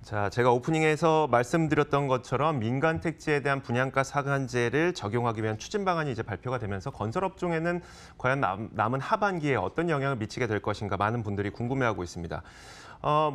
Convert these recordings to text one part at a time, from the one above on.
자, 제가 오프닝에서 말씀드렸던 것처럼 민간 택지에 대한 분양가 상한제를 적용하기 위한 추진 방안이 이제 발표가 되면서 건설업종에는 과연 남은 하반기에 어떤 영향을 미치게 될 것인가 많은 분들이 궁금해하고 있습니다.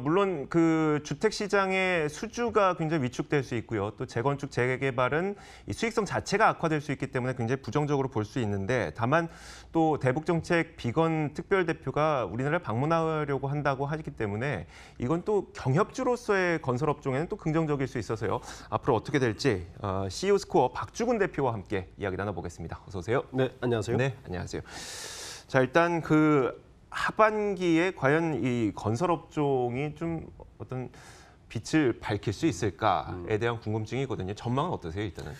물론 그 주택 시장의 수주가 굉장히 위축될 수 있고요. 또 재건축, 재개발은 이 수익성 자체가 악화될 수 있기 때문에 굉장히 부정적으로 볼 수 있는데, 다만 또 대북정책 비건 특별대표가 우리나라를 방문하려고 한다고 하기 때문에 이건 또 경협주로서의 건설업종에는 또 긍정적일 수 있어서요. 앞으로 어떻게 될지 CEO 스코어 박주근 대표와 함께 이야기 나눠보겠습니다. 어서 오세요. 네, 안녕하세요. 네, 안녕하세요. 자, 일단 하반기에 과연 이 건설업종이 좀 어떤 빛을 밝힐 수 있을까에 대한 궁금증이거든요. 전망은 어떠세요, 일단은?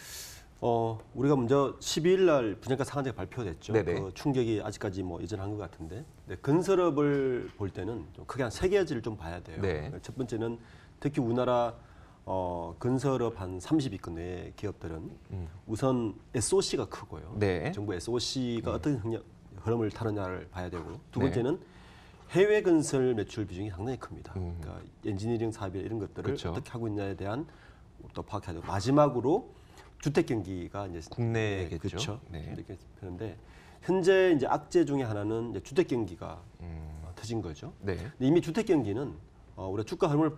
우리가 먼저 12일 날 분양가 상한제가 발표됐죠. 네네. 그 충격이 아직까지 여전한 것 같은데, 네, 건설업을 볼 때는 좀 크게 한 세 가지를 좀 봐야 돼요. 네. 첫 번째는 특히 우리나라 건설업 한 30위권 내 기업들은 우선 SOC가 크고요. 네. 정부 SOC가 어떤 흐름을 타느냐를 봐야 되고, 두 네. 번째는 해외 건설 매출 비중이 상당히 큽니다. 그러니까 엔지니어링 사업이나 이런 것들을 그렇죠. 어떻게 하고 있냐에 대한 또 파악해야 되고, 마지막으로 주택 경기가 이제 국내겠죠. 그렇죠. 네. 이렇게 그런데 현재 이제 악재 중에 하나는 이제 주택 경기가 터진 거죠. 네. 근데 이미 주택 경기는 우리가 주가 흐름을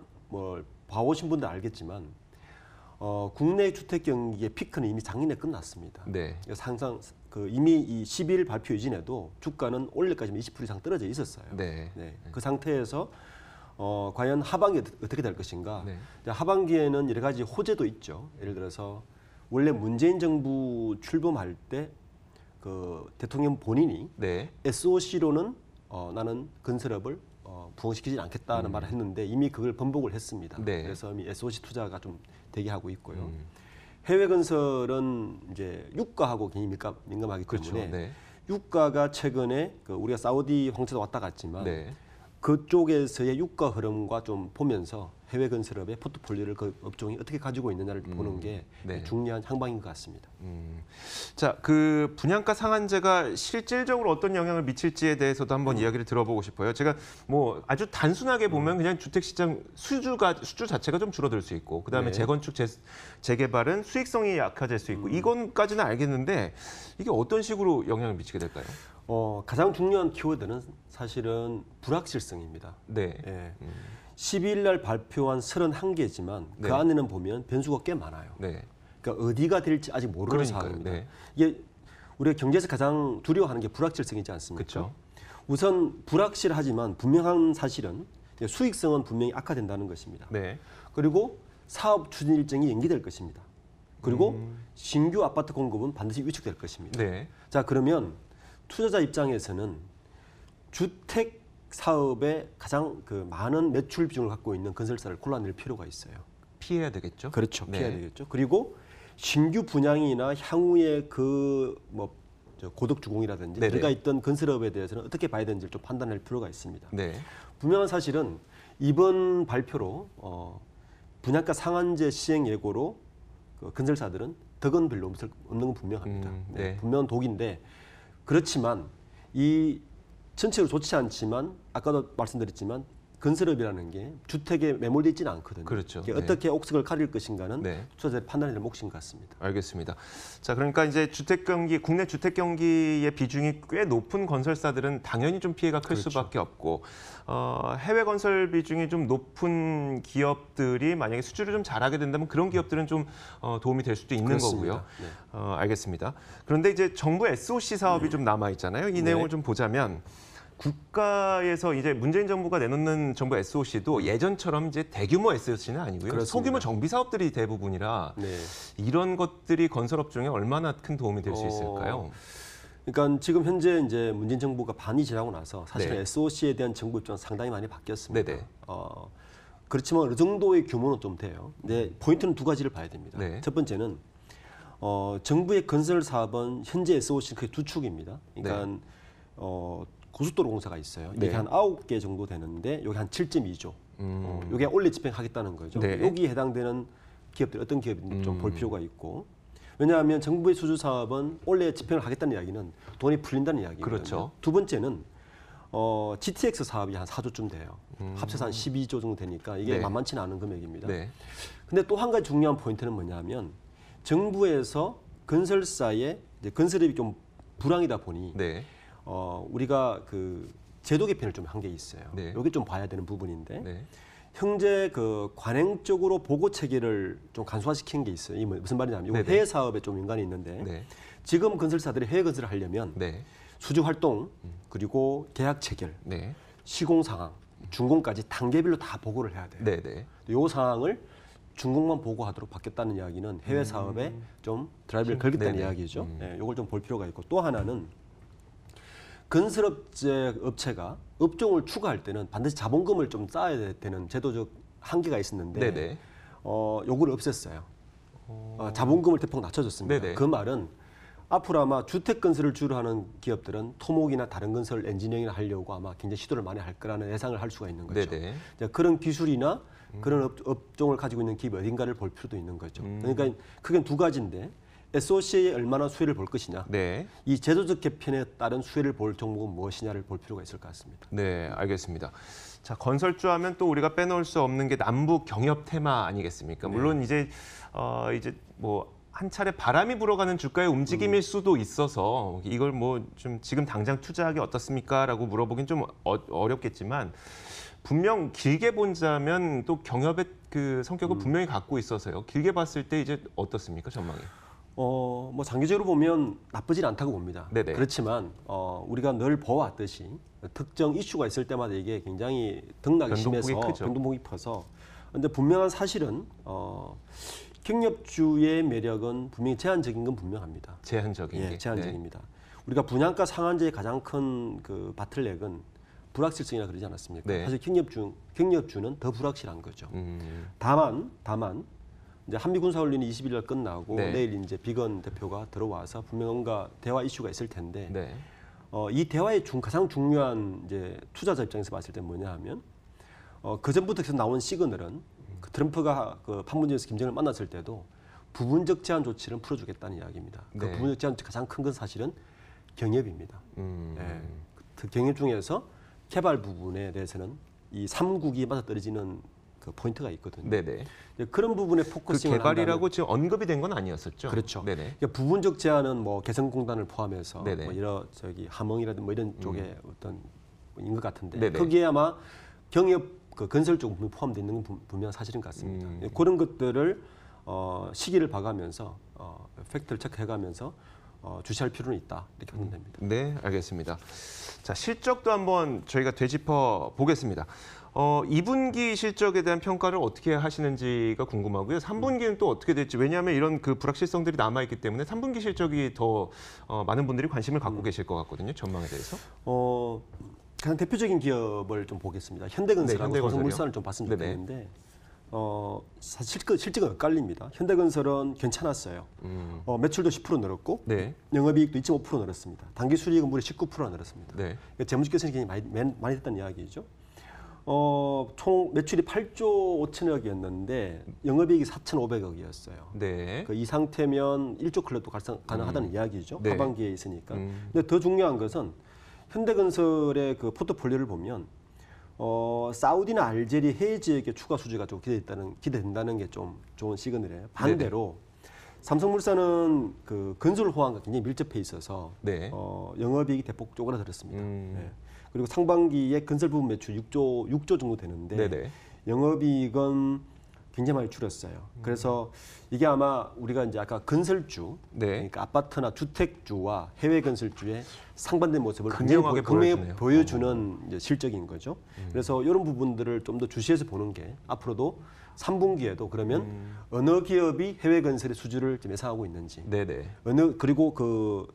봐오신 분들 알겠지만 국내 주택 경기의 피크는 이미 작년에 끝났습니다. 네. 그래서 항상 이미 이 10일 발표 이전에도 주가는 올해까지 20% 이상 떨어져 있었어요. 네. 그 상태에서 과연 하반기 어떻게 될 것인가? 네. 하반기에는 여러 가지 호재도 있죠. 예를 들어서 원래 문재인 정부 출범할 때 그 대통령 본인이 네. SOC로는 나는 건설업을 부흥시키지 않겠다는 말을 했는데 이미 그걸 번복을 했습니다. 네. 그래서 이미 SOC 투자가 좀 대기하고 있고요. 해외 건설은 이제 유가하고 굉장히 민감하기 그렇죠. 때문에 네. 유가가 최근에 우리가 사우디 황제도 왔다 갔지만 네. 그쪽에서의 유가 흐름과 좀 보면서 해외 건설업의 포트폴리오를 그 업종이 어떻게 가지고 있느냐를 보는 게 네. 중요한 향방인 것 같습니다. 자, 그 분양가 상한제가 실질적으로 어떤 영향을 미칠지에 대해서도 한번 이야기를 들어보고 싶어요. 제가 아주 단순하게 보면 그냥 주택시장 수주 자체가 좀 줄어들 수 있고, 그다음에 네. 재건축, 재개발은 수익성이 약화될 수 있고, 이건까지는 알겠는데 이게 어떤 식으로 영향을 미치게 될까요? 가장 중요한 키워드는 사실은 불확실성입니다. 네. 예. 12일 날 발표한 31개지만 네. 그 안에는 보면 변수가 꽤 많아요. 네. 그러니까 어디가 될지 아직 모르는 그러니까요. 상황입니다. 네. 이게 우리가 경제에서 가장 두려워하는 게 불확실성이지 않습니까? 그렇죠. 우선 불확실하지만 분명한 사실은 수익성은 분명히 악화된다는 것입니다. 네. 그리고 사업 추진 일정이 연기될 것입니다. 그리고 신규 아파트 공급은 반드시 위축될 것입니다. 네. 자, 그러면 투자자 입장에서는 주택 사업에 가장 많은 매출 비중을 갖고 있는 건설사를 골라낼 필요가 있어요. 피해야 되겠죠? 그렇죠. 네. 피해야 되겠죠. 그리고 신규 분양이나 향후에 고덕 주공이라든지 네네. 들어가 있던 건설업에 대해서는 어떻게 봐야 되는지를 좀 판단할 필요가 있습니다. 네. 분명한 사실은 이번 발표로 분양가 상한제 시행 예고로 건설사들은 덕은 별로 없는 건 분명합니다. 네. 분명한 독인데, 그렇지만 이 전체로 좋지 않지만 아까도 말씀드렸지만 건설업이라는 게 주택에 매몰되어 있지는 않거든요. 그렇죠. 이게 네. 어떻게 옥석을 가릴 것인가는 네. 투자자의 판단이 될 몫인 것 같습니다. 알겠습니다. 자, 그러니까 이제 국내 주택 경기의 비중이 꽤 높은 건설사들은 당연히 좀 피해가 클 그렇죠. 수밖에 없고, 해외 건설 비중이 좀 높은 기업들이 만약에 수주를 좀 잘하게 된다면 그런 기업들은 좀 도움이 될 수도 있는 그렇습니다. 거고요. 네. 알겠습니다. 그런데 이제 정부 SOC 사업이 좀 남아 있잖아요. 이 내용을 좀 보자면. 국가에서 이제 문재인 정부가 내놓는 정부 SOC도 예전처럼 이제 대규모 SOC는 아니고요. 그렇습니다. 소규모 정비 사업들이 대부분이라 네. 이런 것들이 건설업종에 얼마나 큰 도움이 될 수 있을까요? 그러니까 지금 현재 이제 문재인 정부가 반이 지나고 나서 사실 네. SOC에 대한 정부 입장은 상당히 많이 바뀌었습니다. 네네. 그렇지만 어느 정도의 규모는 좀 돼요. 근데 포인트는 두 가지를 봐야 됩니다. 네. 첫 번째는 정부의 건설 사업은 현재 SOC 크게 두 축입니다. 그러니까 고속도로 공사가 있어요. 네. 이게 한 9개 정도 되는데 여기 한 7.2조. 이게 올해 집행하겠다는 거죠. 네. 여기에 해당되는 기업들 어떤 기업인지 좀 볼 필요가 있고. 왜냐하면 정부의 수주 사업은 올해 집행을 하겠다는 이야기는 돈이 풀린다는 이야기거든요. 그렇죠. 두 번째는 GTX 사업이 한 4조쯤 돼요. 합쳐서 한 12조 정도 되니까 이게 네. 만만치는 않은 금액입니다. 네. 근데 또 한 가지 중요한 포인트는 뭐냐면 정부에서 건설사의 이제 건설업이 좀 불황이다 보니 네. 우리가 그 제도 개편을 좀 한 게 있어요. 네. 여기 좀 봐야 되는 부분인데 네. 현재 그 관행적으로 보고 체계를 좀 간소화시킨 게 있어요. 이 무슨 말이냐면 이거 네네. 해외 사업에 좀 연관이 있는데 네. 지금 건설사들이 해외 건설을 하려면 네. 수주 활동 그리고 계약 체결, 네. 시공 상황, 준공까지 단계별로 다 보고를 해야 돼요. 네. 네. 이 상황을 준공만 보고하도록 바뀌었다는 이야기는 해외 사업에 좀 드라이브를 걸겠다는 네네. 이야기죠. 네, 이걸 좀 볼 필요가 있고 또 하나는 건설업체가 업종을 추가할 때는 반드시 자본금을 좀 쌓아야 되는 제도적 한계가 있었는데 네네. 요구를 없앴어요. 자본금을 대폭 낮춰줬습니다. 네네. 그 말은 앞으로 아마 주택 건설을 주로 하는 기업들은 토목이나 다른 건설 엔지니어링을 하려고 아마 굉장히 시도를 많이 할 거라는 예상을 할 수가 있는 거죠. 네네. 이제 그런 기술이나 그런 업종을 가지고 있는 기업 어딘가를 볼 필요도 있는 거죠. 그러니까 크게 두 가지인데 SOC에 얼마나 수혜를 볼 것이냐, 네. 이 제도적 개편에 따른 수혜를 볼 종목은 무엇이냐를 볼 필요가 있을 것 같습니다. 네, 알겠습니다. 자, 건설주 하면 또 우리가 빼놓을 수 없는 게 남북 경협 테마 아니겠습니까? 물론 이제 뭐 한 차례 바람이 불어가는 주가의 움직임일 수도 있어서 이걸 뭐 좀 지금 당장 투자하기 어떻습니까?라고 물어보긴 좀 어렵겠지만 분명 길게 본다면 또 경협의 그 성격을 분명히 갖고 있어서요. 길게 봤을 때 이제 어떻습니까, 전망이? 뭐 장기적으로 보면 나쁘진 않다고 봅니다. 네네. 그렇지만 우리가 늘 보아왔듯이 특정 이슈가 있을 때마다 이게 굉장히 등락이 변동폭이 심해서 크죠. 변동폭이 커서 근데 분명한 사실은 경력주의 매력은 분명히 제한적인 건 분명합니다. 제한적인 게. 예, 제한적입니다. 우리가 분양가 상한제의 가장 큰 그 바틀렉은 불확실성이라 그러지 않았습니까? 네. 사실 경력주는 더 불확실한 거죠. 다만 이제 한미 군사 훈련이 20일 날 끝나고 네. 내일 이제 비건 대표가 들어와서 분명 뭔가 대화 이슈가 있을 텐데 네. 이 대화의 가장 중요한 이제 투자자 입장에서 봤을 때 뭐냐하면 그 전부터 계속 나온 시그널은 그 트럼프가 그 판문점에서 김정을 만났을 때도 부분적 제한 조치를 풀어주겠다는 이야기입니다. 그 네. 부분적 제한 가장 큰 건 사실은 경협입니다. 예. 그 경협 중에서 개발 부분에 대해서는 이 3국이 맞아떨어지는 그 포인트가 있거든요. 네네. 이제 그런 부분에 그 포커싱을 개발이라고 지금 언급이 된 건 아니었었죠? 그렇죠. 네네. 그러니까 부분적 제한은 뭐 개성공단을 포함해서 네네. 뭐 여러 함흥이라든 뭐 이런 쪽에 어떤 인 것 같은데 네네. 거기에 아마 경협 그 건설 쪽 부분이 포함되어 있는 건 분명 사실인 것 같습니다. 그런 것들을 시기를 봐가면서 팩트를 체크해가면서 주시할 필요는 있다 이렇게 보면 됩니다. 네, 알겠습니다. 자, 실적도 한번 저희가 되짚어 보겠습니다. 2분기 실적에 대한 평가를 어떻게 하시는지가 궁금하고요. 3분기는 또 어떻게 될지, 왜냐하면 이런 그 불확실성들이 남아있기 때문에 3분기 실적이 더 많은 분들이 관심을 갖고 계실 것 같거든요. 전망에 대해서. 가장 대표적인 기업을 좀 보겠습니다. 현대건설하고 네, 현대건설이요. 삼성물산을 좀 봤으면 네네. 좋겠는데 사실 실적은 엇갈립니다. 현대건설은 괜찮았어요. 매출도 10% 늘었고 네. 영업이익도 2.5% 늘었습니다. 당기수익은 무려 19%나 늘었습니다. 네. 그러니까 재무직 개선이 굉장히 많이 됐다는 이야기죠. 총 매출이 8조 5천억이었는데 영업이익이 4,500억이었어요. 네. 이 상태면 1조 클럽도 가능하다는 이야기죠. 네. 하반기에 있으니까. 근데 더 중요한 것은 현대건설의 그 포트폴리오를 보면 사우디나 알제리 해외 지역의 추가 수주가 좀 기대된다는 게 좀 좋은 시그널이에요. 반대로 삼성물산은 그 건설 호황과 굉장히 밀접해 있어서 네. 영업이익이 대폭 쪼그라들었습니다. 네. 그리고 상반기에 건설 부분 매출 6조 정도 되는데 네네. 영업이익은 굉장히 많이 줄었어요. 그래서 이게 아마 우리가 이제 아까 건설주, 네. 그러니까 아파트나 주택주와 해외 건설주의 상반된 모습을 극명하게 분명히 보여주네요. 보여주는 이제 실적인 거죠. 그래서 이런 부분들을 좀 더 주시해서 보는 게 앞으로도 3분기에도 그러면 어느 기업이 해외 건설의 수주를 좀 예상하고 있는지, 네네. 그리고 그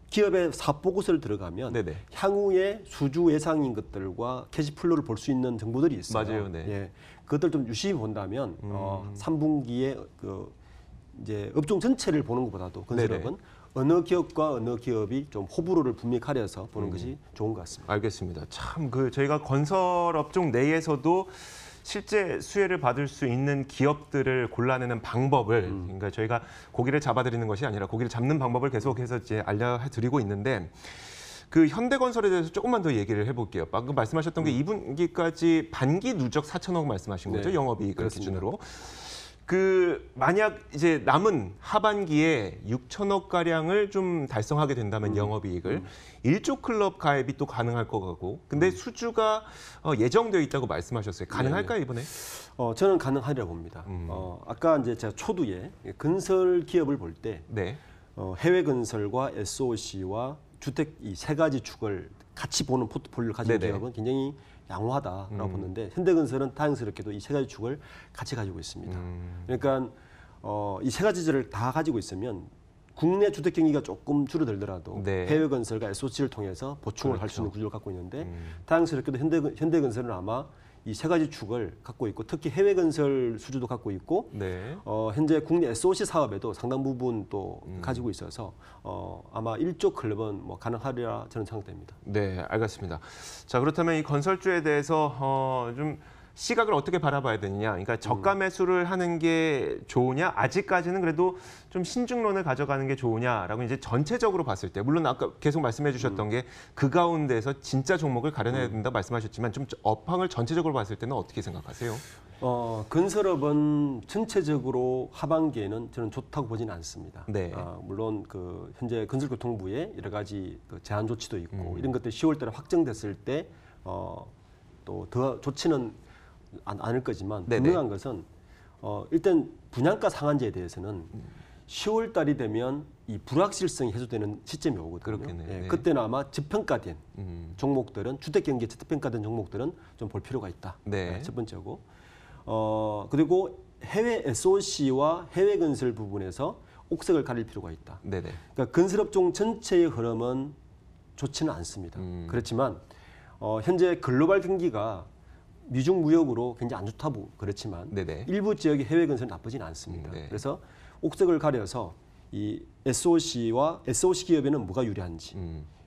기업의 사업 보고서를 들어가면 네네. 향후에 수주 예상인 것들과 캐시플로우를 볼 수 있는 정보들이 있어요. 맞아요, 네. 예, 그것들 좀 유심히 본다면 3분기에 그 이제 업종 전체를 보는 것보다도 건설업은 어느 기업과 어느 기업이 좀 호불호를 분명히 가려서 보는 것이 좋은 것 같습니다. 알겠습니다. 참 그 저희가 건설 업종 내에서도 실제 수혜를 받을 수 있는 기업들을 골라내는 방법을, 그러니까 저희가 고기를 잡아드리는 것이 아니라 고기를 잡는 방법을 계속해서 이제 알려드리고 있는데, 그 현대건설에 대해서 조금만 더 얘기를 해볼게요. 방금 말씀하셨던 게 2분기까지 반기 누적 4천억 말씀하신 거죠? 네, 영업이익을 그렇습니다. 기준으로. 그 만약 이제 남은 하반기에 6천억 가량을 좀 달성하게 된다면 영업이익을 1조 클럽 가입이 또 가능할 것 같고, 근데 수주가 예정되어 있다고 말씀하셨어요. 가능할까요 이번에? 저는 가능하리라고 봅니다. 아까 이제 제가 초두에 건설 기업을 볼 때 네. 해외 건설과 SOC와 주택 이 세 가지 축을 같이 보는 포트폴리오를 가진 네네. 기업은 굉장히 양호하다라고 보는데 현대건설은 다행스럽게도 이 세 가지 축을 같이 가지고 있습니다. 그러니까 이 세 가지를 다 가지고 있으면 국내 주택 경기가 조금 줄어들더라도 네. 해외 건설과 SOC를 통해서 보충을 할 수 있는 구조를 갖고 있는데 다행스럽게도 현대건설은 아마 이 세 가지 축을 갖고 있고 특히 해외 건설 수주도 갖고 있고 네. 현재 국내 SOC 사업에도 상당 부분 또 가지고 있어서 아마 1조 클럽은 뭐 가능하리라 저는 생각됩니다. 네, 알겠습니다. 자, 그렇다면 이 건설주에 대해서 좀 시각을 어떻게 바라봐야 되느냐. 그러니까 저가 매수를 하는 게 좋으냐? 아직까지는 그래도 좀 신중론을 가져가는 게 좋으냐라고 이제 전체적으로 봤을 때, 물론 아까 계속 말씀해 주셨던 게 그 가운데서 진짜 종목을 가려내야 된다고 말씀하셨지만 좀 업황을 전체적으로 봤을 때는 어떻게 생각하세요? 건설업은 전체적으로 하반기에는 저는 좋다고 보지는 않습니다. 네. 물론 그 현재 건설교통부의 여러 가지 그 제한 조치도 있고 이런 것들이 10월달에 확정됐을 때 또 더 좋지는 않을 거지만 네네. 분명한 것은 일단 분양가 상한제에 대해서는 10월달이 되면 이 불확실성이 해소되는 시점이 오거든요. 그렇겠네요. 예, 네. 그때는 아마 저평가된 종목들은 주택 경기에 저평가된 종목들은 좀 볼 필요가 있다. 네. 첫 번째고 그리고 해외 SOC와 해외 건설 부분에서 옥색을 가릴 필요가 있다. 네네. 그러니까 건설업종 전체의 흐름은 좋지는 않습니다. 그렇지만 현재 글로벌 경기가 미중 무역으로 굉장히 안 좋다고 그렇지만 네네. 일부 지역의 해외 건설은 나쁘지는 않습니다. 네. 그래서 옥색을 가려서 이 SOC와 SOC 기업에는 뭐가 유리한지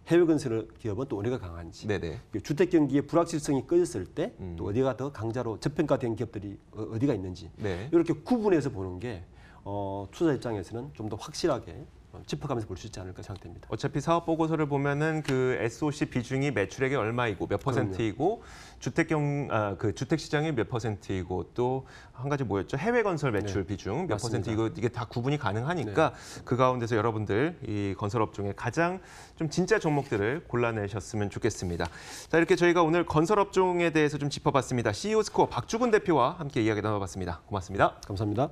해외 건설 기업은 또 어디가 강한지 네네. 주택 경기의 불확실성이 꺼졌을 때 또 어디가 더 강자로 저평가된 기업들이 어디가 있는지 네. 이렇게 구분해서 보는 게 투자 입장에서는 좀 더 확실하게 짚어가면서 볼 수 있지 않을까 생각됩니다. 어차피 사업 보고서를 보면은 그 SOC 비중이 매출액의 얼마이고 몇 퍼센트이고 그 주택 시장이 몇 퍼센트이고 또 한 가지 뭐였죠? 해외 건설 매출 비중 몇 맞습니다. 퍼센트 이게 다 구분이 가능하니까 그 가운데서 여러분들 이 건설업 중에 가장 좀 진짜 종목들을 골라내셨으면 좋겠습니다. 자, 이렇게 저희가 오늘 건설업종에 대해서 좀 짚어봤습니다. CEO 스코어 박주근 대표와 함께 이야기 나눠봤습니다. 고맙습니다. 감사합니다.